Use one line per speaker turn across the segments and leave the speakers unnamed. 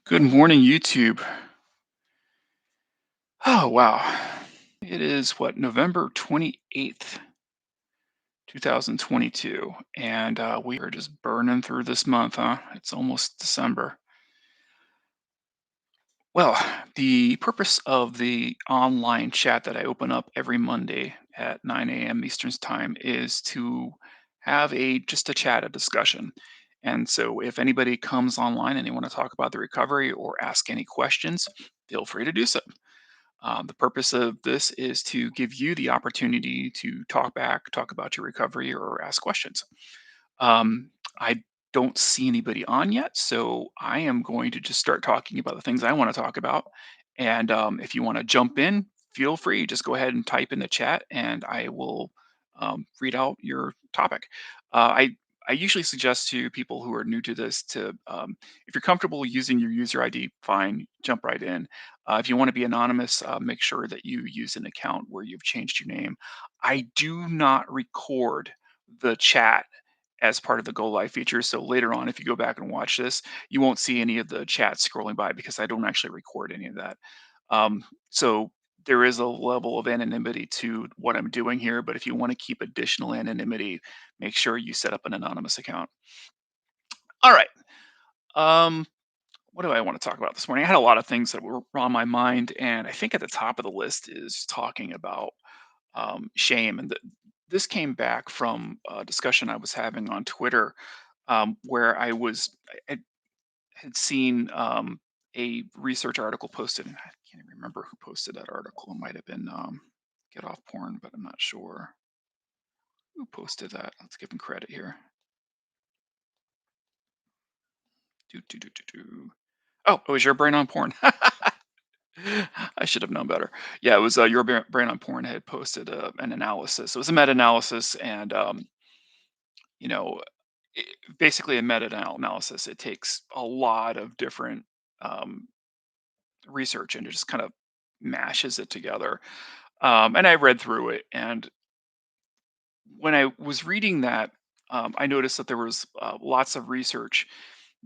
Good morning, YouTube. Oh, wow. It is what, November 28th, 2022. And we are just burning through this month, huh? It's almost December. Well, the purpose of the online chat that I open up every Monday at 9 a.m. Eastern time is to have just a chat, a discussion. And so if anybody comes online and they want to talk about the recovery or ask any questions, feel free to do so. The purpose of this is to give you the opportunity to talk back, talk about your recovery, or ask questions. I don't see anybody on yet, so I am going to just start talking about the things I want to talk about. And if you want to jump in, feel free. Just go ahead and type in the chat, and I will read out your topic. I usually suggest to people who are new to this to, if you're comfortable using your user ID, fine, jump right in. If you want to be anonymous, make sure that you use an account where you've changed your name. I do not record the chat as part of the Go Live feature. So later on, if you go back and watch this, you won't see any of the chat scrolling by because I don't actually record any of that. So there is a level of anonymity to what I'm doing here, but if you want to keep additional anonymity, make sure you set up an anonymous account. All right. Um, what do I want to talk about this morning? I had a lot of things that were on my mind, and I think at the top of the list is talking about shame. And this came back from a discussion I was having on Twitter, where I had seen a research article posted, and I can't even remember who posted that article. It might have been Get Off Porn, but I'm not sure who posted that. Let's give him credit here. Do, do, do, do, do. Oh, it was Your Brain on Porn. I should have known better. Yeah, it was Brain on Porn had posted an analysis. It was a meta-analysis, and you know, i basically a meta-analysis. It takes a lot of different um, research and it just kind of mashes it together. And I read through it, and when I was reading that, I noticed that there was lots of research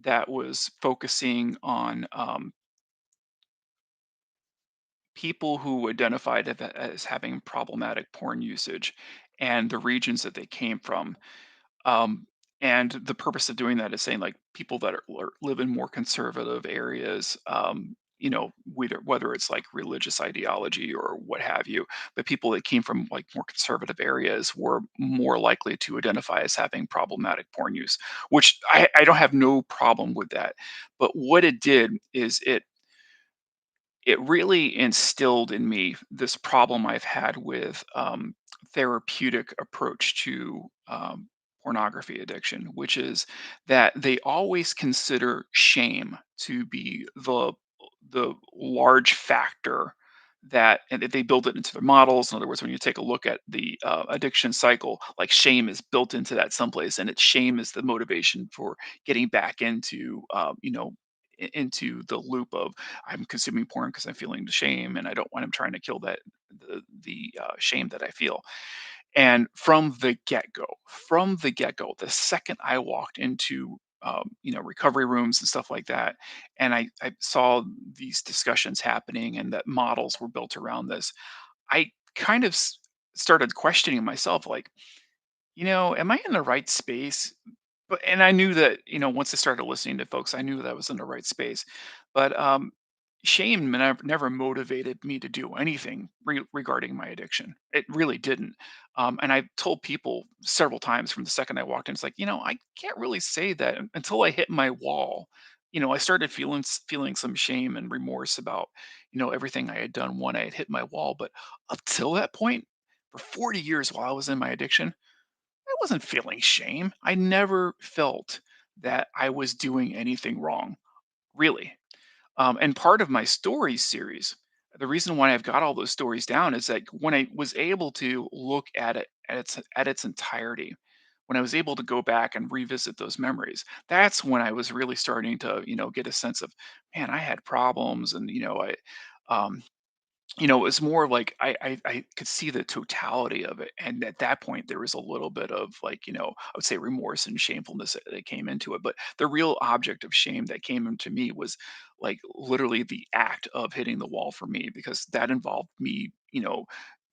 that was focusing on people who identified as having problematic porn usage and the regions that they came from. Um, and the purpose of doing that is saying like people that live in more conservative areas, whether it's like religious ideology or what have you, but people that came from like more conservative areas were more likely to identify as having problematic porn use, which I don't have no problem with that. But what it did is it really instilled in me this problem I've had with therapeutic approach to pornography addiction, which is that they always consider shame to be the large factor that, and they build it into their models. In other words, when you take a look at the addiction cycle, like shame is built into that someplace, and it's shame is the motivation for getting back into into the loop of I'm consuming porn because I'm feeling the shame and I don't want. I'm trying to kill the shame that I feel. And from the get go, the second I walked into recovery rooms and stuff like that, and I saw these discussions happening and that models were built around this, I kind of started questioning myself, like, am I in the right space? But and I knew that, once I started listening to folks, I knew that I was in the right space. But shame never motivated me to do anything regarding my addiction. It really didn't. And I told people several times from the second I walked in, it's like, I can't really say that until I hit my wall. I started feeling some shame and remorse about, everything I had done when I had hit my wall. But up till that point, for 40 years while I was in my addiction, I wasn't feeling shame. I never felt that I was doing anything wrong, really. And part of my stories series, the reason why I've got all those stories down is that when I was able to look at it at its entirety, when I was able to go back and revisit those memories, that's when I was really starting to, get a sense of, man, I had problems, and I, um, It was more like I could see the totality of it, and at that point, there was a little bit of, like, I would say remorse and shamefulness that came into it, but the real object of shame that came into me was, like, literally the act of hitting the wall for me, because that involved me,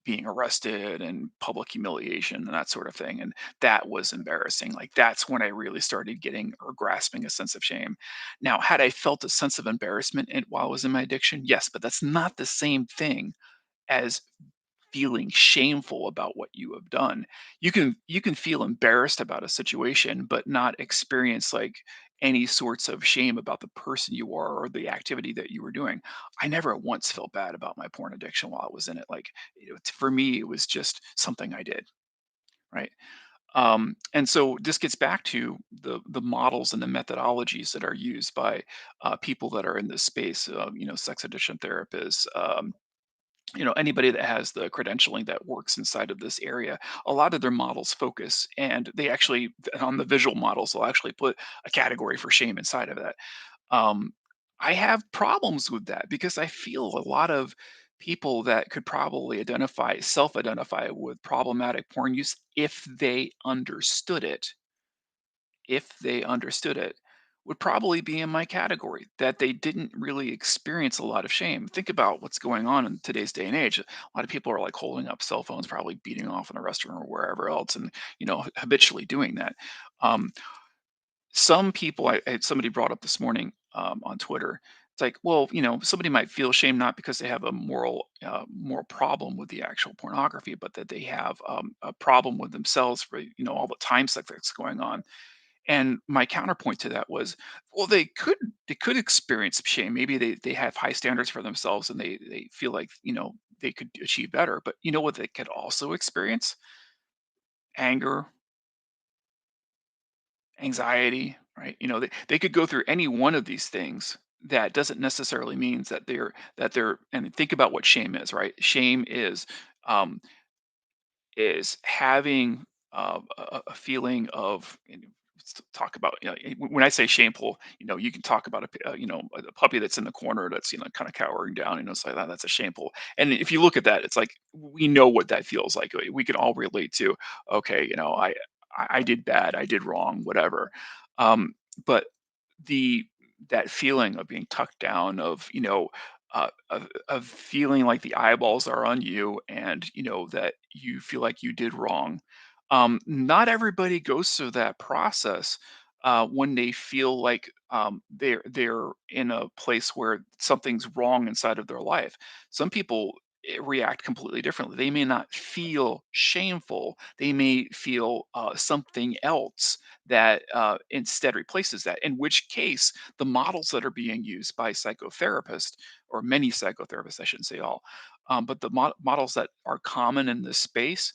being arrested and public humiliation and that sort of thing, and that was embarrassing. Like, that's when I really started getting or grasping a sense of shame. Now, had I felt a sense of embarrassment while I was in my addiction? Yes, but that's not the same thing as feeling shameful about what you have done. You can feel embarrassed about a situation, but not experience, like, any sorts of shame about the person you are or the activity that you were doing. I never once felt bad about my porn addiction while I was in it. Like, for me, it was just something I did, right? And so this gets back to the models and the methodologies that are used by people that are in this space. Sex addiction therapists. Anybody that has the credentialing that works inside of this area. A lot of their models focus, and they actually, on the visual models, they'll actually put a category for shame inside of that. um, I have problems with that because I feel a lot of people that could probably self-identify with problematic porn use, if they understood it, would probably be in my category, that they didn't really experience a lot of shame. Think about what's going on in today's day and age. A lot of people are, like, holding up cell phones, probably beating off in a restaurant or wherever else, and habitually doing that. Um, some people, somebody brought up this morning, on Twitter. It's like, well, somebody might feel shame not because they have a moral problem with the actual pornography, but that they have a problem with themselves for all the time suck that's going on. And my counterpoint to that was, well, they could experience shame. Maybe they have high standards for themselves, and they feel like they could achieve better. But you know what they could also experience? Anger, anxiety, right? They could go through any one of these things. That doesn't necessarily means that they're and think about what shame is, right? Shame um, is having a feeling of, and talk about, when I say shameful, you can talk about a puppy that's in the corner that's kind of cowering down. It's like that's a shameful. And if you look at that, it's like we know what that feels like. We can all relate to, okay, I did bad, I did wrong, whatever. um but the that feeling of being tucked down, of of feeling like the eyeballs are on you, and that you feel like you did wrong. Not everybody goes through that process when they feel like they're in a place where something's wrong inside of their life. Some people react completely differently. They may not feel shameful, they may feel something else that instead replaces that, in which case the models that are being used by psychotherapists, or many psychotherapists, I shouldn't say all, but the models that are common in this space,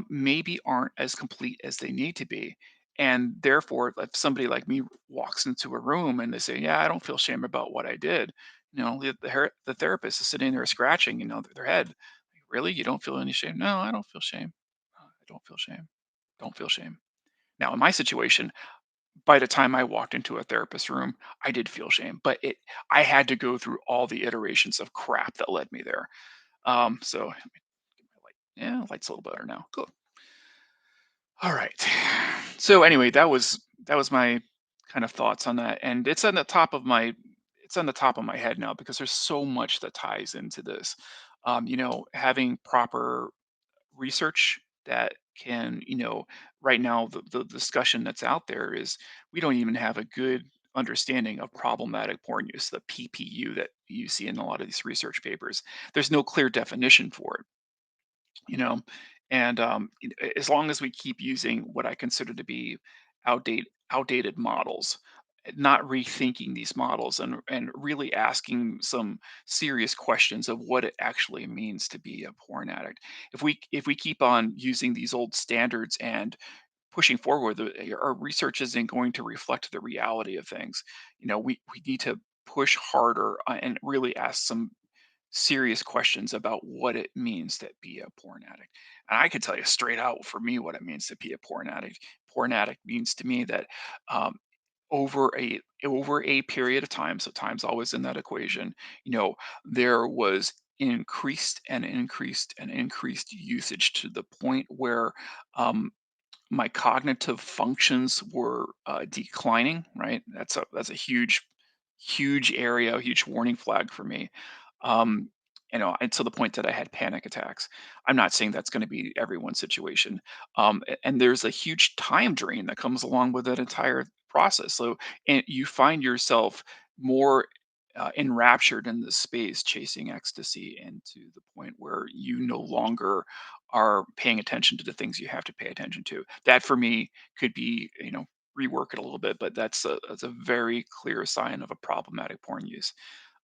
maybe aren't as complete as they need to be. And therefore, if somebody like me walks into a room and they say, "Yeah, I don't feel shame about what I did," the therapist is sitting there scratching, their head. Really, you don't feel any shame? No, I don't feel shame. I don't feel shame. Don't feel shame. Now, in my situation, by the time I walked into a therapist room, I did feel shame, but I had to go through all the iterations of crap that led me there. So yeah, light's a little better now. Cool. All right. So anyway, that was my kind of thoughts on that, and it's on the top of my head now because there's so much that ties into this. Having proper research that can, right now, the discussion that's out there is we don't even have a good understanding of problematic porn use, the PPU that you see in a lot of these research papers. There's no clear definition for it, you know and as long as we keep using what I consider to be outdated models, not rethinking these models, and really asking some serious questions of what it actually means to be a porn addict. If we keep on using these old standards and pushing forward, our research isn't going to reflect the reality of things. We need to push harder, and really ask some serious questions about what it means to be a porn addict. And I can tell you straight out, for me, what it means to be a porn addict. Porn addict means to me that, um, over a period of time, so time's always in that equation, there was increased and increased and increased usage to the point where um, my cognitive functions were declining. Right, that's a huge area, a huge warning flag for me. Um, and to the point that I had panic attacks. I'm not saying that's going to be everyone's situation, and there's a huge time drain that comes along with that entire process. So, and you find yourself more enraptured in the space, chasing ecstasy, and to the point where you no longer are paying attention to the things you have to pay attention to. That for me could be, rework it a little bit, but that's a very clear sign of a problematic porn use.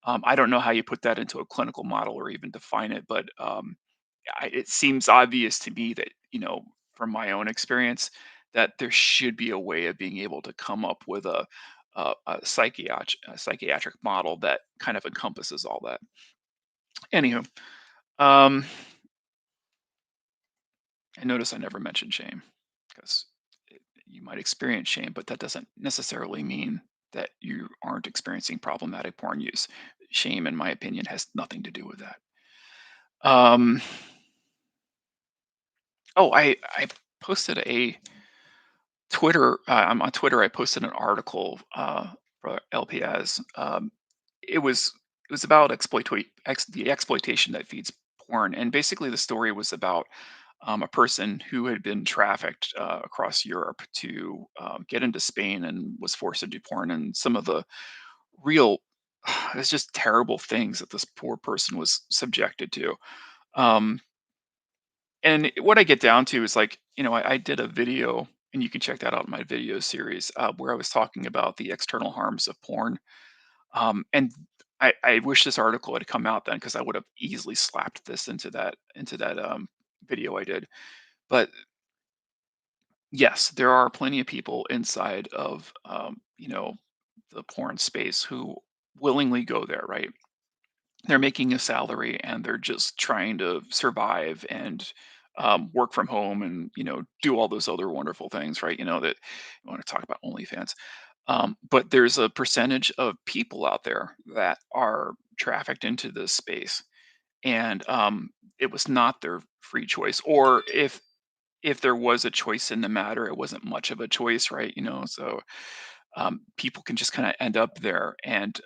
I don't know how you put that into a clinical model or even define it, but it seems obvious to me that, from my own experience, that there should be a way of being able to come up with a psychiatric model that kind of encompasses all that. Anywho, um, I notice I never mentioned shame because you might experience shame, but that doesn't necessarily mean that you aren't experiencing problematic porn use. Shame, in my opinion, has nothing to do with that. Um, oh, I posted a I'm on Twitter. I posted an article for LPS. It was about the exploitation that feeds porn, and basically the story was about a person who had been trafficked across Europe to get into Spain and was forced to do porn, and some of the real it's just terrible things that this poor person was subjected to. Um, and what I get down to is like, I did a video, and you can check that out in my video series, where I was talking about the external harms of porn. And I wish this article had come out then because I would have easily slapped this into that video I did. But yes, there are plenty of people inside of the porn space who willingly go there, right? They're making a salary and they're just trying to survive and work from home and do all those other wonderful things, right? That you want to talk about OnlyFans. But there's a percentage of people out there that are trafficked into this space, and it was not their free choice, or if there was a choice in the matter, it wasn't much of a choice, right? So people can just kind of end up there, and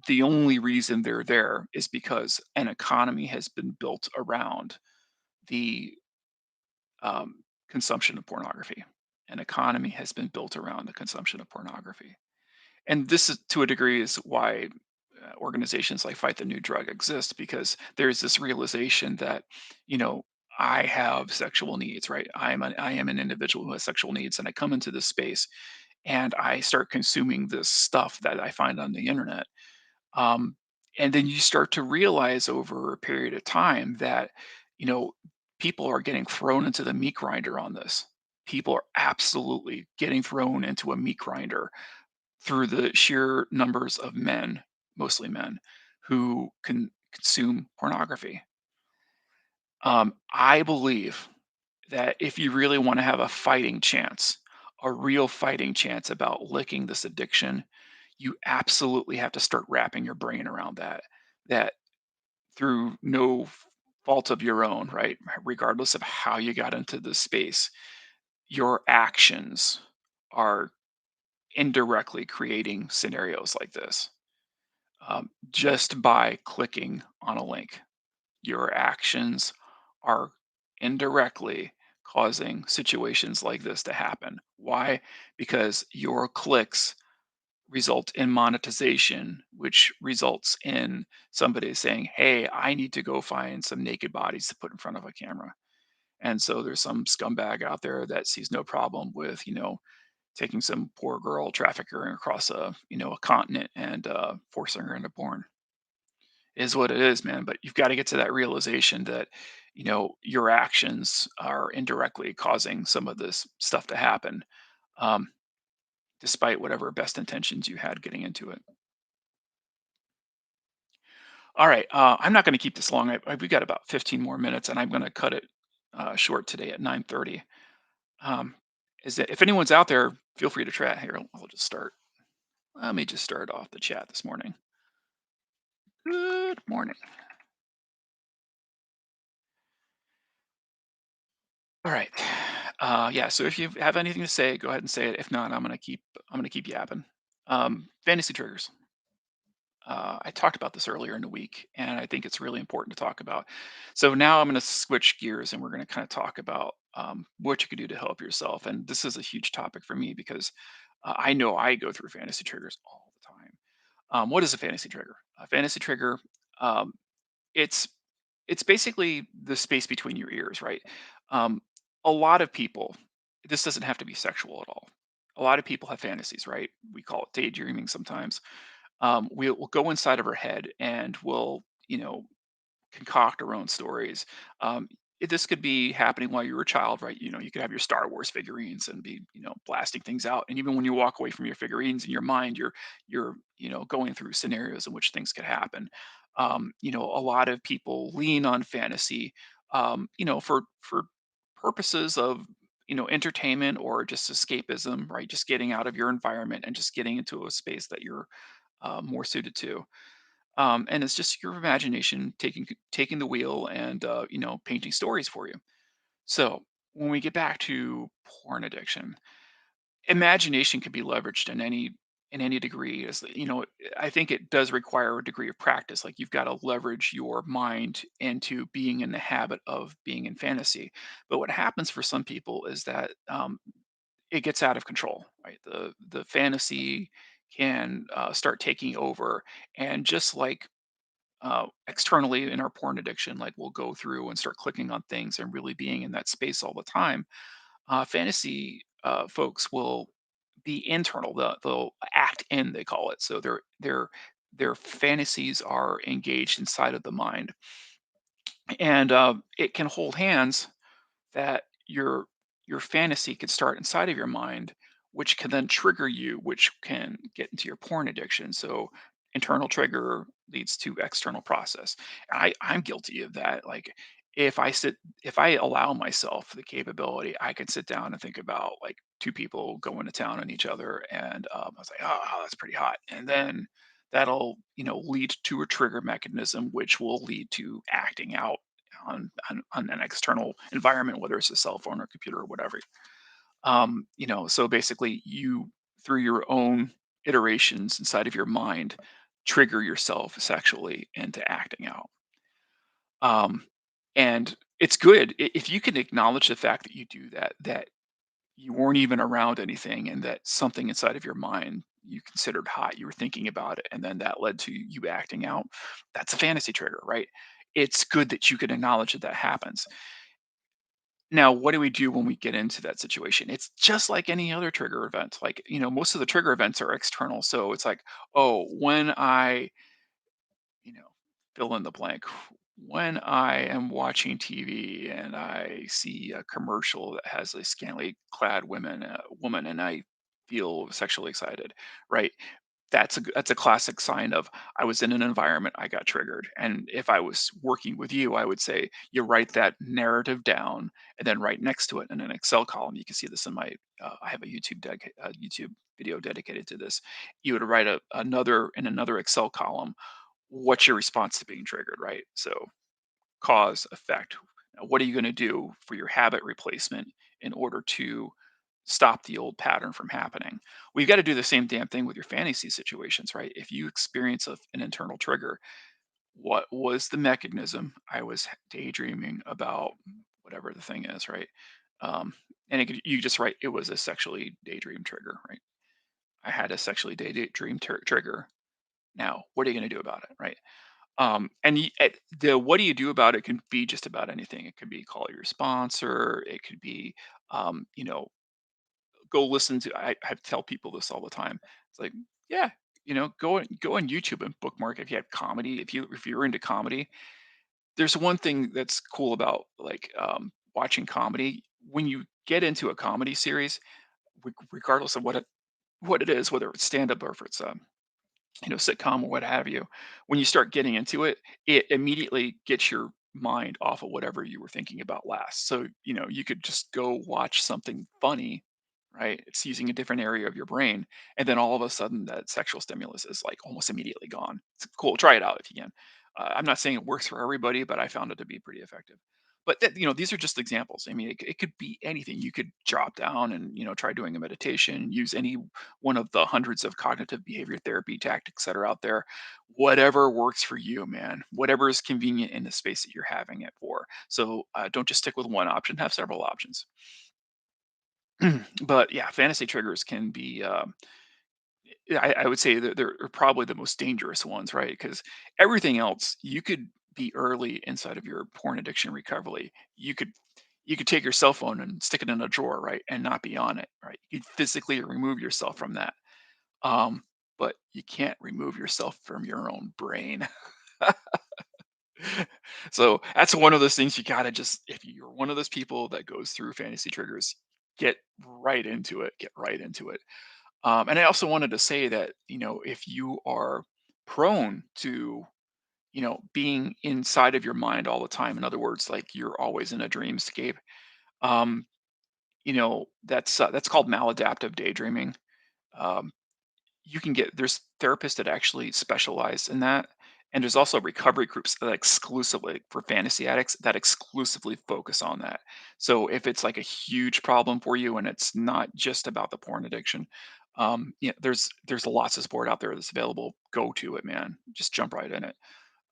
the only reason they're there is because an economy has been built around the consumption of pornography. An economy has been built around the consumption of pornography, and this is to a degree is why organizations like Fight the New Drug exist, because there's this realization that you know I have sexual needs, right? I am an individual who has sexual needs, and I come into this space and I start consuming this stuff that I find on the internet. Um, and then you start to realize over a period of time that, you know, people are getting thrown into the meat grinder on this. People are absolutely getting thrown into a meat grinder through the sheer numbers of men, mostly men, who can consume pornography. I believe that if you really want to have a fighting chance, a real fighting chance about licking this addiction, you absolutely have to start wrapping your brain around that through no fault of your own, right? Regardless of how you got into this space, your actions are indirectly creating scenarios like this. Just by clicking on a link, your actions are indirectly causing situations like this to happen. Why? Because your clicks result in monetization, which results in somebody saying, "Hey, I need to go find some naked bodies to put in front of a camera." And so there's some scumbag out there that sees no problem with, taking some poor girl, trafficker across a continent and forcing her into porn. Is what it is, man. But you've got to get to that realization that, your actions are indirectly causing some of this stuff to happen, um, despite whatever best intentions you had getting into it. All right, I'm not going to keep this long. We got about 15 more minutes, and I'm going to cut it short today at 9:30. Um, if anyone's out there, feel free to chat here. I'll just start. Let me just start off the chat this morning. Good morning. All right. Yeah. So if you have anything to say, go ahead and say it. If not, I'm gonna keep yapping. Fantasy triggers. I talked about this earlier in the week, and I think it's really important to talk about. So now I'm going to switch gears, and we're going to kind of talk about what you could do to help yourself. And this is a huge topic for me because I know I go through fantasy triggers all the time. What is a fantasy trigger? A fantasy trigger, um, it's it's basically the space between your ears, right? Um, a lot of people, this doesn't have to be sexual at all. A lot of people have fantasies, right? We call it daydreaming sometimes. We'll go inside of our head and we'll, concoct our own stories. This could be happening while you were a child, right? You could have your Star Wars figurines and be, blasting things out. And even when you walk away from your figurines in your mind, you're, going through scenarios in which things could happen. A lot of people lean on fantasy, for purposes of, entertainment or just escapism, right? Just getting out of your environment and just getting into a space that you're more suited to. And it's just your imagination taking the wheel and painting stories for you. So when we get back to porn addiction, imagination can be leveraged in any degree. I think it does require a degree of practice. Like you've got to leverage your mind into being in the habit of being in fantasy. But what happens for some people is that it gets out of control, right? The fantasy can start taking over, and just like externally in our porn addiction, like we'll go through and start clicking on things and really being in that space all the time. Fantasy folks will be internal. They'll act in, they call it. So their fantasies are engaged inside of the mind, and it can hold hands that your fantasy could start inside of your mind, which can then trigger you, which can get into your porn addiction. So internal trigger leads to external process. And I'm guilty of that. Like if I sit if I allow myself the capability, I could sit down and think about like two people going to town on each other, and I was like, oh, that's pretty hot. And then that'll lead to a trigger mechanism, which will lead to acting out on an external environment, whether it's a cell phone or computer or whatever. So basically, you through your own iterations inside of your mind trigger yourself sexually into acting out. Um, and it's good if you can acknowledge the fact that you do that, that you weren't even around anything, and that something inside of your mind you considered hot, you were thinking about it, and then that led to you acting out. That's a fantasy trigger, right? It's good that you can acknowledge that that happens. Now, what do we do when we get into that situation? It's just like any other trigger event. Like, most of the trigger events are external. So it's like, oh, when I, you know, fill in the blank, when I am watching TV and I see a commercial that has a scantily clad woman, and I feel sexually excited, right? That's a classic sign of I was in an environment, I got triggered. And if I was working with you, I would say you write that narrative down, and then right next to it in an Excel column, you can see this in my I have a YouTube video dedicated to this. You would write another in another Excel column, what's your response to being triggered, right? So cause effect. Now, what are you going to do for your habit replacement in order to stop the old pattern from happening? We've got to do the same damn thing with your fantasy situations, right? If you experience an internal trigger, what was the mechanism? I was daydreaming about whatever the thing is, right? Um, and you just write, it was a sexually daydream trigger, right? I had a sexually daydream trigger. Now, what are you going to do about it, right? The what do you do about it can be just about anything. It could be call your sponsor. It could be, um, you know, go listen to. I tell people this all the time. It's like, yeah, go on YouTube and bookmark if you have comedy. If you're into comedy, there's one thing that's cool about like watching comedy. When you get into a comedy series, regardless of what it is, whether it's stand up or if it's sitcom or what have you, when you start getting into it, it immediately gets your mind off of whatever you were thinking about last. So, you could just go watch something funny, right? It's using a different area of your brain. And then all of a sudden, that sexual stimulus is like almost immediately gone. It's cool. Try it out if you can. I'm not saying it works for everybody, but I found it to be pretty effective. But that, these are just examples. I mean, it could be anything. You could drop down and, try doing a meditation, use any one of the hundreds of cognitive behavior therapy tactics that are out there. Whatever works for you, man. Whatever is convenient in the space that you're having it for. So don't just stick with one option. Have several options. But yeah, fantasy triggers can be. Yeah, I would say that they're probably the most dangerous ones, right? Because everything else, you could be early inside of your porn addiction recovery. You could take your cell phone and stick it in a drawer, right, and not be on it, right? You could physically remove yourself from that, um, but you can't remove yourself from your own brain. So that's one of those things you gotta just, if you're one of those people that goes through fantasy triggers, get right into it. Get right into it. And I also wanted to say that, if you are prone to, being inside of your mind all the time, in other words, like you're always in a dreamscape, um, that's called maladaptive daydreaming. Um, you can get there's therapists that actually specialize in that, and there's also recovery groups that exclusively for fantasy addicts that exclusively focus on that. So if it's like a huge problem for you and it's not just about the porn addiction, there's lots of support out there that's available. Go to it, man. Just jump right in it.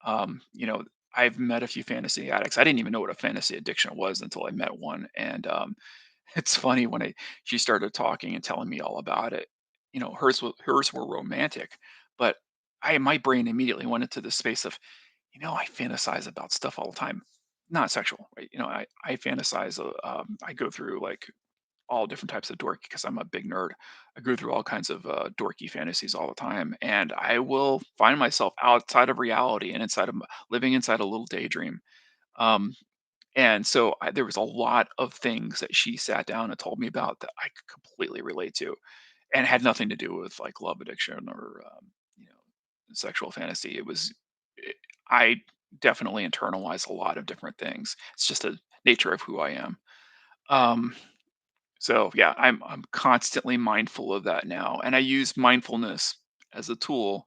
um, you know I've met a few fantasy addicts. I didn't even know what a fantasy addiction was until I met one. And it's funny when she started talking and telling me all about it. Hers were romantic, but my brain immediately went into the space of, I fantasize about stuff all the time, not sexual, right? I fantasize. I go through like all different types of dork because I'm a big nerd. I go through all kinds of dorky fantasies all the time, and I will find myself outside of reality and living inside a little daydream. Um, and so there was a lot of things that she sat down and told me about that I could completely relate to, and it had nothing to do with like love addiction or sexual fantasy. I definitely internalize a lot of different things. It's just a nature of who I am. Um, so yeah, I'm constantly mindful of that now, and I use mindfulness as a tool